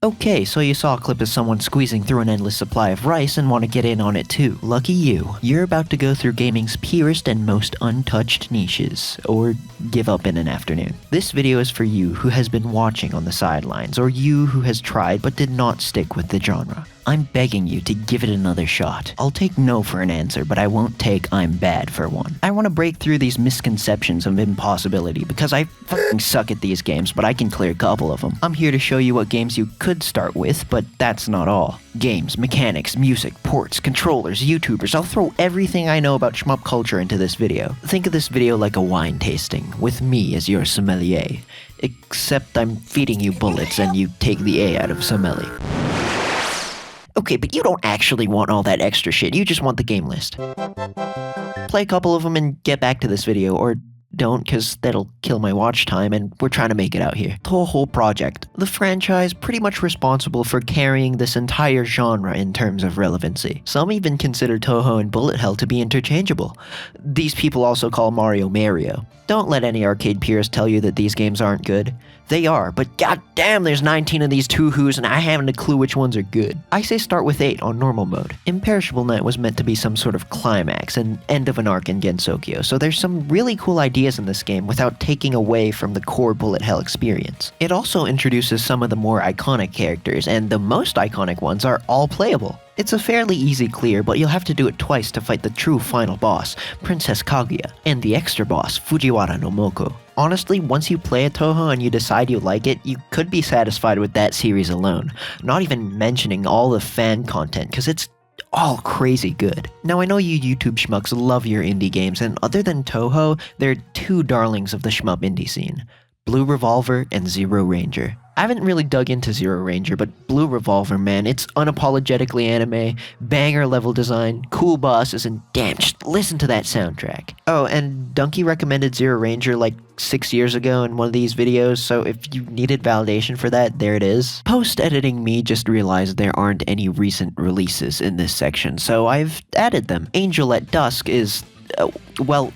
Okay, so you saw a clip of someone squeezing through an endless supply of rice and want to get in on it too. Lucky you. You're about to go through gaming's purest and most untouched niches, or give up in an afternoon. This video is for you who has been watching on the sidelines, or you who has tried but did not stick with the genre. I'm begging you to give it another shot. I'll take no for an answer, but I won't take I'm bad for one. I want to break through these misconceptions of impossibility because I fucking suck at these games, but I can clear a couple of them. I'm here to show you what games you could start with, but that's not all. Games, mechanics, music, ports, controllers, YouTubers, I'll throw everything I know about shmup culture into this video. Think of this video like a wine tasting, with me as your sommelier. Except I'm feeding you bullets and you take the A out of sommelier. Okay, but you don't actually want all that extra shit, you just want the game list. Play a couple of them and get back to this video, or don't, cause that'll kill my watch time and we're trying to make it out here. Touhou Project, the franchise pretty much responsible for carrying this entire genre in terms of relevancy. Some even consider Touhou and Bullet Hell to be interchangeable. These people also call Mario Mario. Don't let any arcade purist tell you that these games aren't good. They are, but goddamn there's 19 of these Touhous and I haven't a clue which ones are good. I say start with 8 on normal mode. Imperishable Night was meant to be some sort of climax and end of an arc in Gensokyo, so there's some really cool ideas in this game without taking away from the core Bullet Hell experience. It also introduces some of the more iconic characters, and the most iconic ones are all playable. It's a fairly easy clear, but you'll have to do it twice to fight the true final boss, Princess Kaguya, and the extra boss, Fujiwara no Moko. Honestly, once you play a Touhou and you decide you like it, you could be satisfied with that series alone, not even mentioning all the fan content, cause it's all crazy good. Now I know you YouTube schmucks love your indie games, and other than Touhou, there are two darlings of the shmup indie scene, Blue Revolver and Zero Ranger. I haven't really dug into Zero Ranger, but Blue Revolver, man, it's unapologetically anime, banger level design, cool bosses, and damn, just listen to that soundtrack. Oh, and Donkey recommended Zero Ranger like 6 years ago in one of these videos, so if you needed validation for that, there it is. Post-editing me just realized there aren't any recent releases in this section, so I've added them. Angel at Dusk is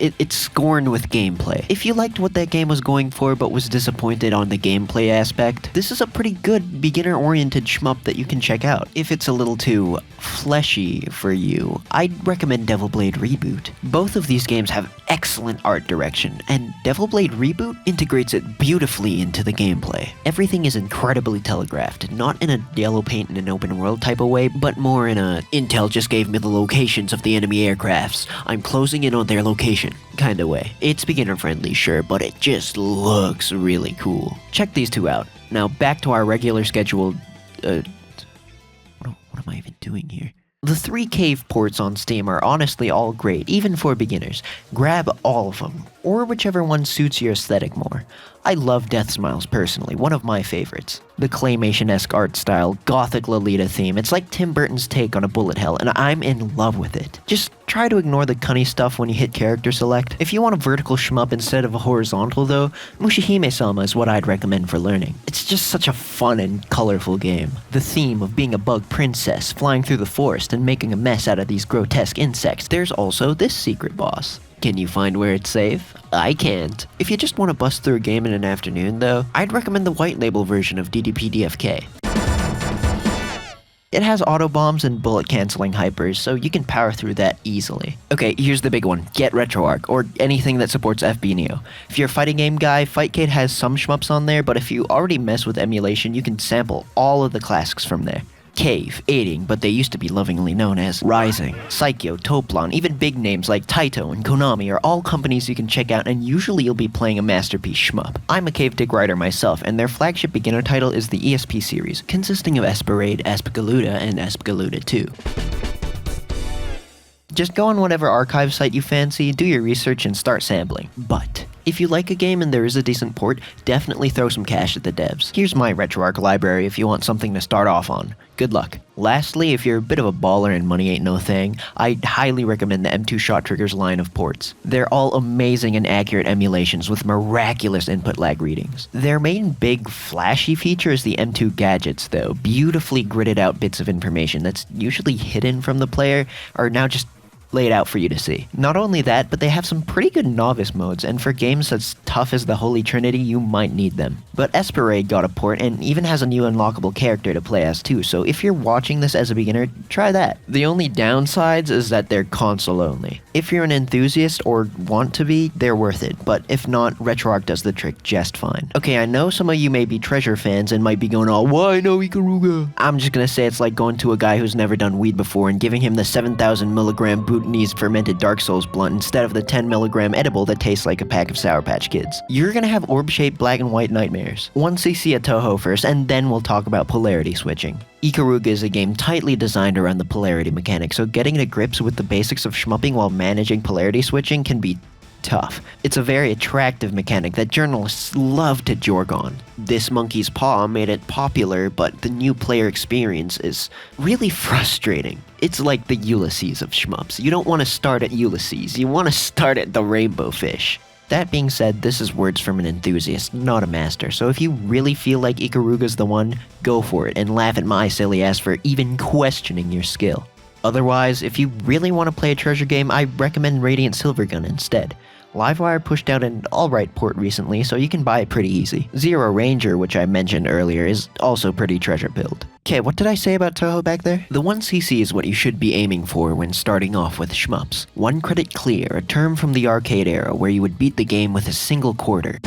it's scorned with gameplay. If you liked what that game was going for but was disappointed on the gameplay aspect, this is a pretty good beginner-oriented shmup that you can check out. If it's a little too fleshy for you, I'd recommend Devil Blade Reboot. Both of these games have excellent art direction, and Devil Blade Reboot integrates it beautifully into the gameplay. Everything is incredibly telegraphed, not in a yellow paint in an open world type of way, but more in a Intel just gave me the locations of the enemy aircrafts, I'm closing in on their location kind of way. It's beginner friendly, sure, but it just looks really cool. Check these two out. Now back to our regular scheduled, what am I even doing here? The 3 cave ports on Steam are honestly all great, even for beginners. Grab all of them, or whichever one suits your aesthetic more. I love Deathsmiles personally, one of my favorites. The claymation-esque art style, gothic Lolita theme, it's like Tim Burton's take on a Bullet Hell, and I'm in love with it. Just try to ignore the cunny stuff when you hit character select. If you want a vertical shmup instead of a horizontal though, Mushihime-Sama is what I'd recommend for learning. It's just such a fun and colorful game. The theme of being a bug princess, flying through the forest and making a mess out of these grotesque insects. There's also this secret boss. Can you find where it's safe? I can't. If you just want to bust through a game in an afternoon though, I'd recommend the white label version of DDP DFK. It has auto bombs and bullet canceling hypers, so you can power through that easily. Okay, here's the big one. Get RetroArch, or anything that supports FB Neo. If you're a fighting game guy, Fightcade has some shmups on there, but if you already mess with emulation, you can sample all of the classics from there. Cave, Aiding, but they used to be lovingly known as Rising, Psycho, Toplon, even big names like Taito and Konami are all companies you can check out, and usually you'll be playing a masterpiece shmup. I'm a cave dig writer myself, and their flagship beginner title is the ESP series, consisting of Esperade, Espgaluda, and Espgaluda 2. Just go on whatever archive site you fancy, do your research, and start sampling. But if you like a game and there is a decent port, definitely throw some cash at the devs. Here's my RetroArch library if you want something to start off on. Good luck. Lastly, if you're a bit of a baller and money ain't no thing, I'd highly recommend the M2 Shot Triggers line of ports. They're all amazing and accurate emulations with miraculous input lag readings. Their main big flashy feature is the M2 gadgets though. Beautifully gridded out bits of information that's usually hidden from the player are now just laid out for you to see. Not only that, but they have some pretty good novice modes, and for games as tough as the Holy Trinity, you might need them. But Esperade got a port and even has a new unlockable character to play as too, so if you're watching this as a beginner, try that. The only downsides is that they're console only. If you're an enthusiast or want to be, they're worth it, but if not, RetroArch does the trick just fine. Okay, I know some of you may be Treasure fans and might be going, oh, why no Ikaruga? I'm just gonna say it's like going to a guy who's never done weed before and giving him the 7,000 milligram Bhutanese fermented Dark Souls blunt instead of the 10 milligram edible that tastes like a pack of Sour Patch Kids. You're gonna have orb-shaped black and white nightmares. 1cc at Touhou first, and then we'll talk about polarity switching. Ikaruga is a game tightly designed around the polarity mechanic, so getting to grips with the basics of shmupping while managing polarity switching can be tough. It's a very attractive mechanic that journalists love to jorg on. This monkey's paw made it popular, but the new player experience is really frustrating. It's like the Ulysses of shmups. You don't want to start at Ulysses, you want to start at the Rainbow Fish. That being said, this is words from an enthusiast, not a master, so if you really feel like Ikaruga's the one, go for it and laugh at my silly ass for even questioning your skill. Otherwise, if you really want to play a treasure game, I recommend Radiant Silvergun instead. Livewire pushed out an alright port recently, so you can buy it pretty easy. Zero Ranger, which I mentioned earlier, is also pretty treasure build. Okay, what did I say about Touhou back there? The 1cc is what you should be aiming for when starting off with shmups. One credit clear, a term from the arcade era where you would beat the game with a single quarter.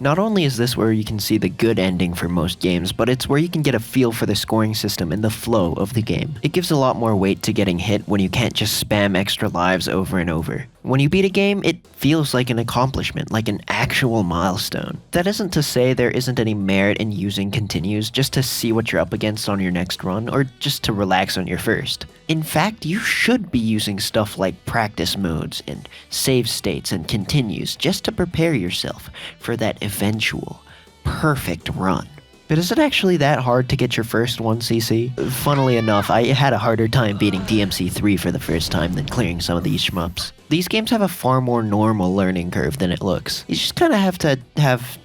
Not only is this where you can see the good ending for most games, but it's where you can get a feel for the scoring system and the flow of the game. It gives a lot more weight to getting hit when you can't just spam extra lives over and over. When you beat a game, it feels like an accomplishment, like an actual milestone. That isn't to say there isn't any merit in using continues just to see what you're up against on your next run, or just to relax on your first. In fact, you should be using stuff like practice modes and save states and continues just to prepare yourself for that eventual, perfect run. But is it actually that hard to get your first 1cc? Funnily enough, I had a harder time beating DMC3 for the first time than clearing some of these shmups. These games have a far more normal learning curve than it looks. You just kinda have to have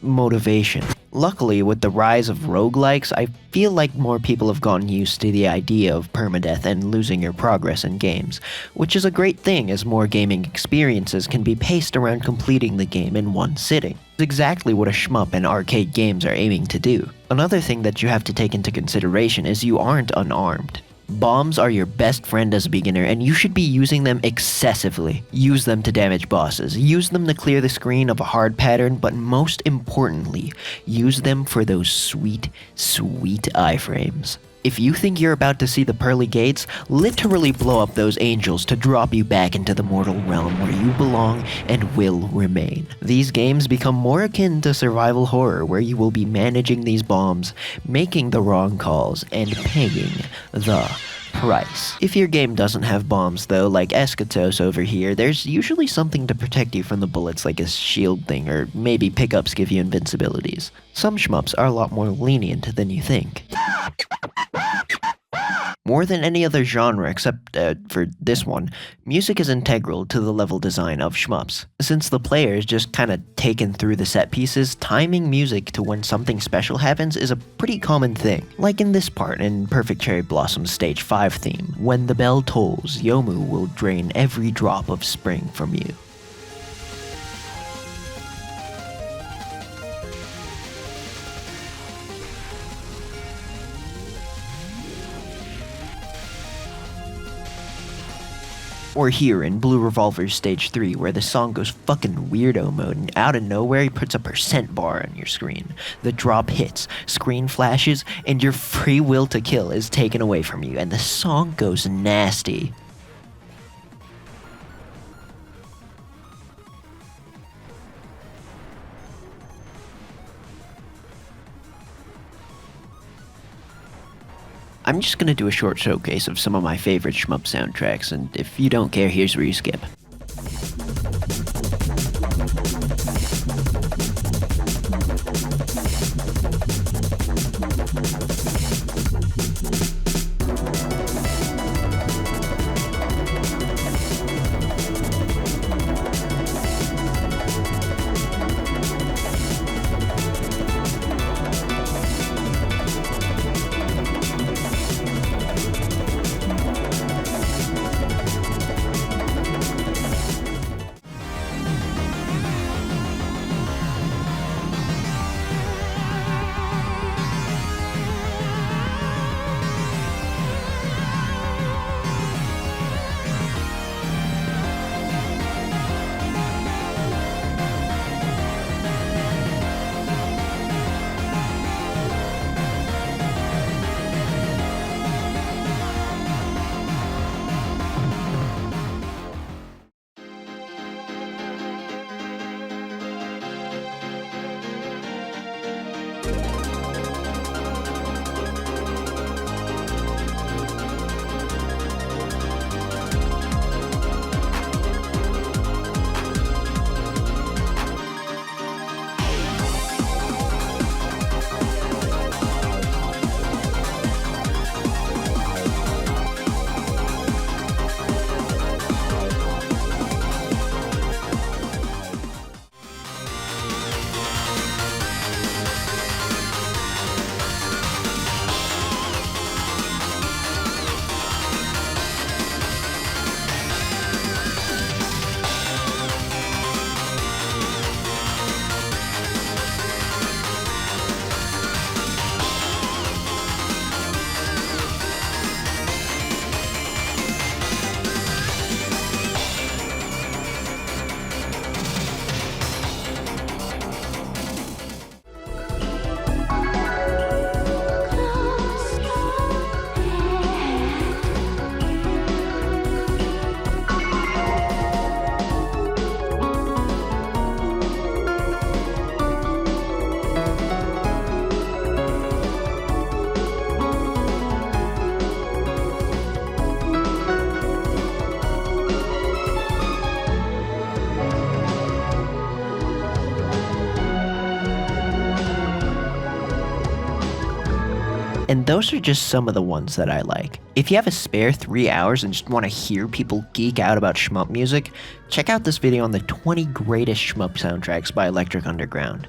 motivation. Luckily, with the rise of roguelikes, I feel like more people have gotten used to the idea of permadeath and losing your progress in games, which is a great thing as more gaming experiences can be paced around completing the game in one sitting. It's exactly what a shmup and arcade games are aiming to do. Another thing that you have to take into consideration is you aren't unarmed. Bombs are your best friend as a beginner, and you should be using them excessively. Use them to damage bosses, use them to clear the screen of a hard pattern, but most importantly, use them for those sweet, sweet iframes. If you think you're about to see the pearly gates, literally blow up those angels to drop you back into the mortal realm where you belong and will remain. These games become more akin to survival horror, where you will be managing these bombs, making the wrong calls, and paying the price. If your game doesn't have bombs though, like Eschatos over here, there's usually something to protect you from the bullets, like a shield thing, or maybe pickups give you invincibilities. Some shmups are a lot more lenient than you think. More than any other genre except for this one, music is integral to the level design of shmups. Since the player is just kinda taken through the set pieces, timing music to when something special happens is a pretty common thing. Like in this part in Perfect Cherry Blossom's Stage 5 theme, when the bell tolls, Yomu will drain every drop of spring from you. Or here in Blue Revolver's Stage 3, where the song goes fucking weirdo mode, and out of nowhere he puts a percent bar on your screen. The drop hits, screen flashes, and your free will to kill is taken away from you, and the song goes nasty. I'm just gonna do a short showcase of some of my favorite shmup soundtracks, and if you don't care, here's where you skip. And those are just some of the ones that I like. If you have a spare 3 hours and just want to hear people geek out about shmup music, check out this video on the 20 greatest shmup soundtracks by Electric Underground.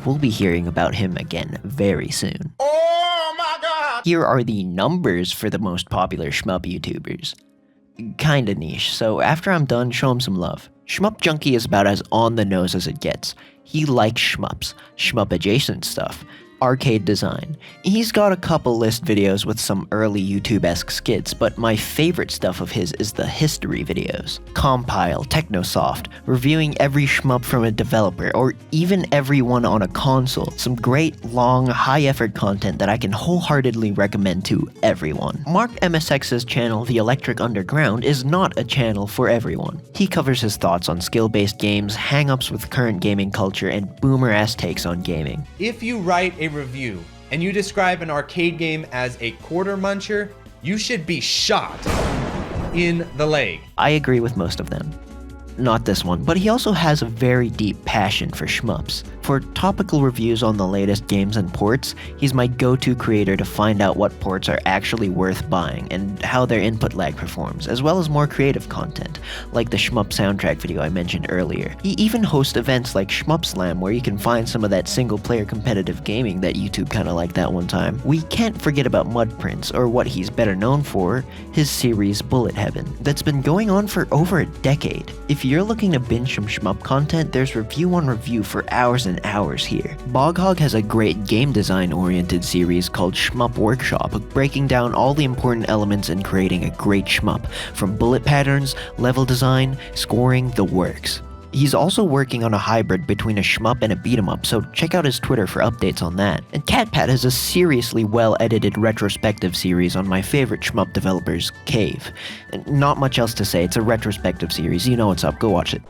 We'll be hearing about him again very soon. Oh my god! Here are the numbers for the most popular shmup YouTubers. Kinda niche, so after I'm done, show him some love. Shmup Junkie is about as on the nose as it gets. He likes shmups, shmup adjacent stuff, arcade design. He's got a couple list videos with some early YouTube-esque skits, but my favorite stuff of his is the history videos. Compile, Technosoft, reviewing every shmup from a developer, or even every one on a console. Some great, long, high-effort content that I can wholeheartedly recommend to everyone. Mark MSX's channel, The Electric Underground, is not a channel for everyone. He covers his thoughts on skill-based games, hang-ups with current gaming culture, and boomer-ass takes on gaming. If you write a review and you describe an arcade game as a quarter muncher, you should be shot in the leg. I agree with most of them. Not this one, but he also has a very deep passion for shmups. For topical reviews on the latest games and ports, he's my go-to creator to find out what ports are actually worth buying and how their input lag performs, as well as more creative content, like the shmup soundtrack video I mentioned earlier. He even hosts events like Shmup Slam, where you can find some of that single-player competitive gaming that YouTube kinda liked that one time. We can't forget about Mudprints, or what he's better known for, his series Bullet Heaven, that's been going on for over a decade. If you're looking to binge some shmup content, there's review on review for hours and hours here. Boghog has a great game design oriented series called Shmup Workshop, breaking down all the important elements in creating a great shmup, from bullet patterns, level design, scoring, the works. He's also working on a hybrid between a shmup and a beat-em-up, so check out his Twitter for updates on that. And CatPat has a seriously well-edited retrospective series on my favorite shmup developers, Cave. And not much else to say, it's a retrospective series, you know what's up, go watch it.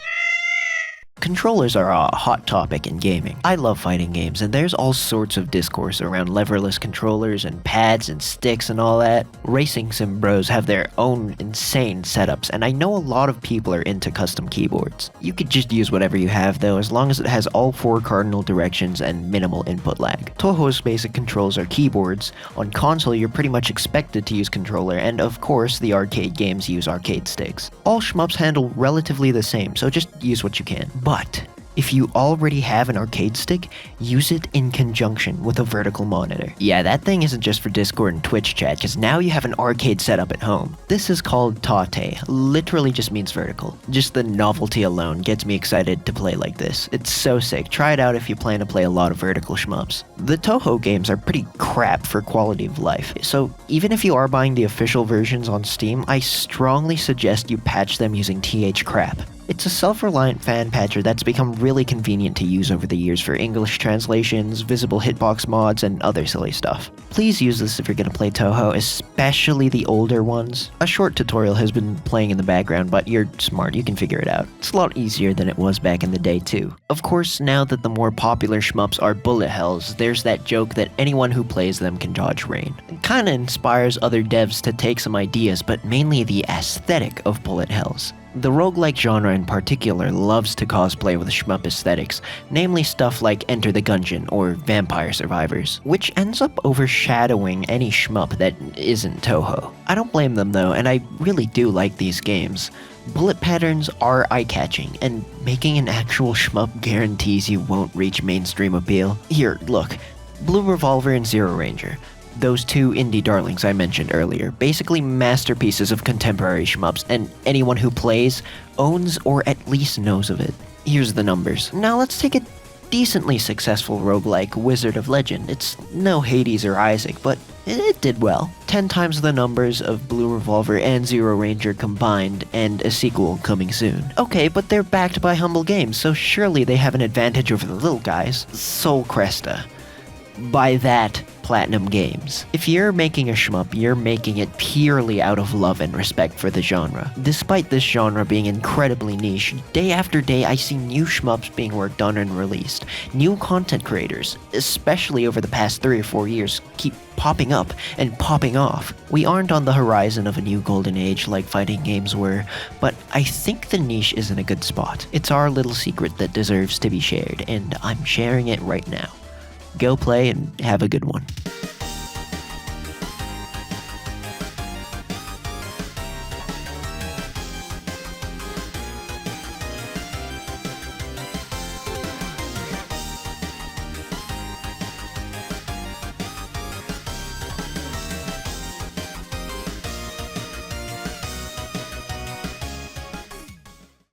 Controllers are a hot topic in gaming. I love fighting games, and there's all sorts of discourse around leverless controllers and pads and sticks and all that. Racing sim bros have their own insane setups, and I know a lot of people are into custom keyboards. You could just use whatever you have though, as long as it has all 4 cardinal directions and minimal input lag. Touhou's basic controls are keyboards. On console, you're pretty much expected to use controller, and of course, the arcade games use arcade sticks. All shmups handle relatively the same, so just use what you can. But if you already have an arcade stick, use it in conjunction with a vertical monitor. Yeah, that thing isn't just for Discord and Twitch chat, because now you have an arcade setup at home. This is called tate, literally just means vertical. Just the novelty alone gets me excited to play like this. It's so sick, try it out if you plan to play a lot of vertical shmups. The Touhou games are pretty crap for quality of life, so even if you are buying the official versions on Steam, I strongly suggest you patch them using THCrap. It's a self-reliant fan patcher that's become really convenient to use over the years for English translations, visible hitbox mods, and other silly stuff. Please use this if you're gonna play Touhou, especially the older ones. A short tutorial has been playing in the background, but you're smart, you can figure it out. It's a lot easier than it was back in the day too. Of course, now that the more popular shmups are bullet hells, there's that joke that anyone who plays them can dodge rain. It kinda inspires other devs to take some ideas, but mainly the aesthetic of bullet hells. The roguelike genre in particular loves to cosplay with shmup aesthetics, namely stuff like Enter the Gungeon or Vampire Survivors, which ends up overshadowing any shmup that isn't Touhou. I don't blame them though, and I really do like these games. Bullet patterns are eye-catching, and making an actual shmup guarantees you won't reach mainstream appeal. Here, look, Blue Revolver and Zero Ranger. Those 2 indie darlings I mentioned earlier, basically masterpieces of contemporary shmups, and anyone who plays owns or at least knows of it. Here's the numbers. Now let's take a decently successful roguelike Wizard of Legend. It's no Hades or Isaac, but it did well. 10 times the numbers of Blue Revolver and Zero Ranger combined, and a sequel coming soon. Okay, but they're backed by Humble Games, so surely they have an advantage over the little guys. Soul Cresta. By that, Platinum Games. If you're making a shmup, you're making it purely out of love and respect for the genre. Despite this genre being incredibly niche, day after day I see new shmups being worked on and released. New content creators, especially over the past 3 or 4 years, keep popping up and popping off. We aren't on the horizon of a new golden age like fighting games were, but I think the niche is in a good spot. It's our little secret that deserves to be shared, and I'm sharing it right now. Go play and have a good one.